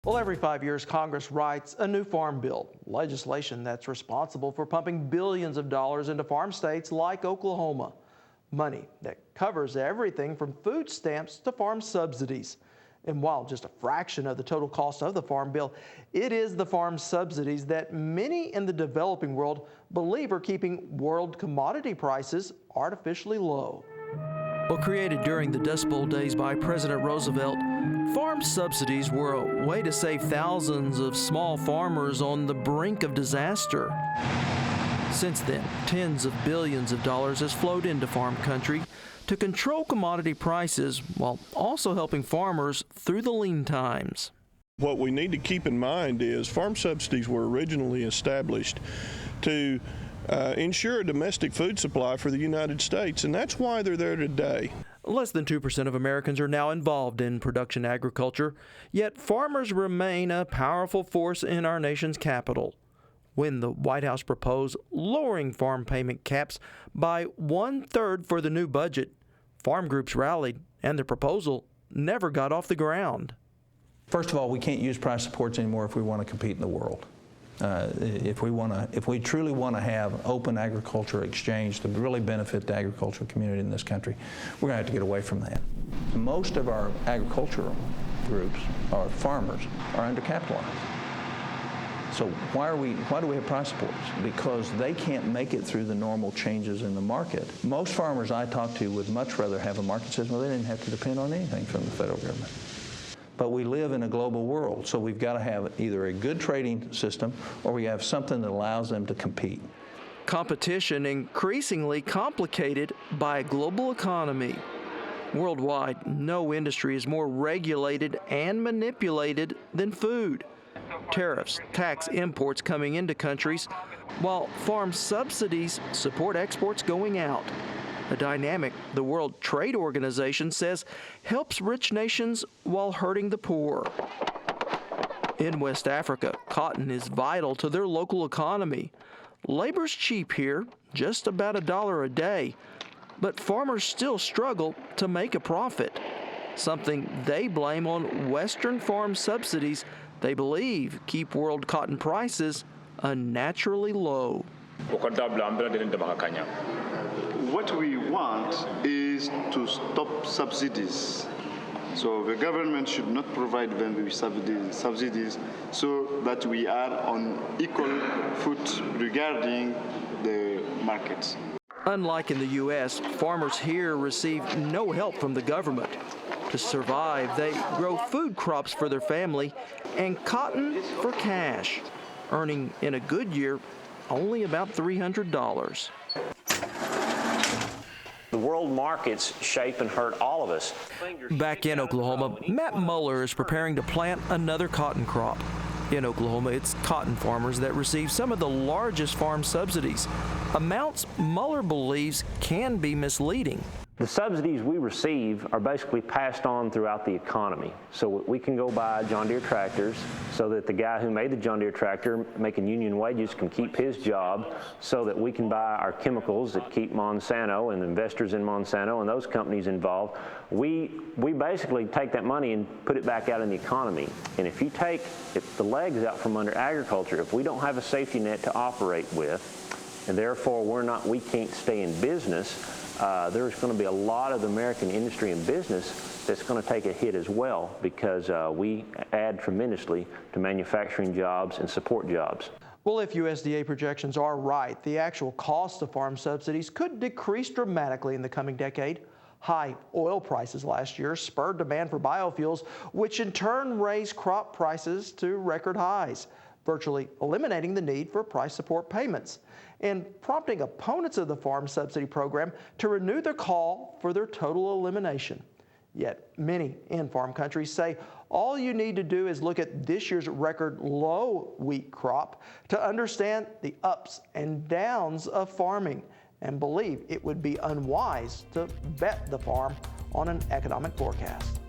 Well, every 5 years, Congress writes a new farm bill, legislation that's responsible for pumping billions of dollars into farm states like Oklahoma. Money that covers everything from food stamps to farm subsidies. And while just a fraction of the total cost of the farm bill, it is the farm subsidies that many in the developing world believe are keeping world commodity prices artificially low. Well, created during the Dust Bowl days by President Roosevelt, farm subsidies were a way to save thousands of small farmers on the brink of disaster. Since then, tens of billions of dollars has flowed into farm country to control commodity prices while also helping farmers through the lean times. What we need to keep in mind is farm subsidies were originally established to ensure a domestic food supply for the United States, and that's why they're there today. Less than 2% of Americans are now involved in production agriculture, yet farmers remain a powerful force in our nation's capital. When the White House proposed lowering farm payment caps by 1/3 for the new budget, farm groups rallied, and the proposal never got off the ground. First of all, we can't use price supports anymore if we want to compete in the world. If we truly want to have open agriculture exchange to really benefit the agricultural community in this country, we're going to have to get away from that. Most of our agricultural groups, our farmers, are undercapitalized. So why do we have price supports? Because they can't make it through the normal changes in the market. Most farmers I talk to would much rather have a market system where they didn't have to depend on anything from the federal government. But we live in a global world, so we've got to have either a good trading system or we have something that allows them to compete. Competition increasingly complicated by a global economy. Worldwide, no industry is more regulated and manipulated than food. Tariffs tax imports coming into countries, while farm subsidies support exports going out. A dynamic the World Trade Organization says helps rich nations while hurting the poor. In West Africa, cotton is vital to their local economy. Labor's cheap here, just about $1 a day, but farmers still struggle to make a profit, something they blame on Western farm subsidies they believe keep world cotton prices unnaturally low. What we want is to stop subsidies. So the government should not provide them with subsidies so that we are on equal foot regarding the markets. Unlike in the U.S., farmers here receive no help from the government. To survive, they grow food crops for their family and cotton for cash, earning in a good year only about $300. The world markets shape and hurt all of us. Back in Oklahoma, Matt Mueller is preparing to plant another cotton crop. In Oklahoma, it's cotton farmers that receive some of the largest farm subsidies, amounts Mueller believes can be misleading. The subsidies we receive are basically passed on throughout the economy. So we can go buy John Deere tractors so that the guy who made the John Deere tractor making union wages can keep his job, so that we can buy our chemicals that keep Monsanto and investors in Monsanto and those companies involved. We basically take that money and put it back out in the economy. And if you take the legs out from under agriculture, if we don't have a safety net to operate with, and therefore we can't stay in business, there's going to be a lot of the American industry and business that's going to take a hit as well, because we add tremendously to manufacturing jobs and support jobs. Well, if USDA projections are right, the actual cost of farm subsidies could decrease dramatically in the coming decade. High oil prices last year spurred demand for biofuels, which in turn raised crop prices to record highs, virtually eliminating the need for price support payments, and prompting opponents of the farm subsidy program to renew their call for their total elimination. Yet many in farm countries say all you need to do is look at this year's record low wheat crop to understand the ups and downs of farming, and believe it would be unwise to bet the farm on an economic forecast.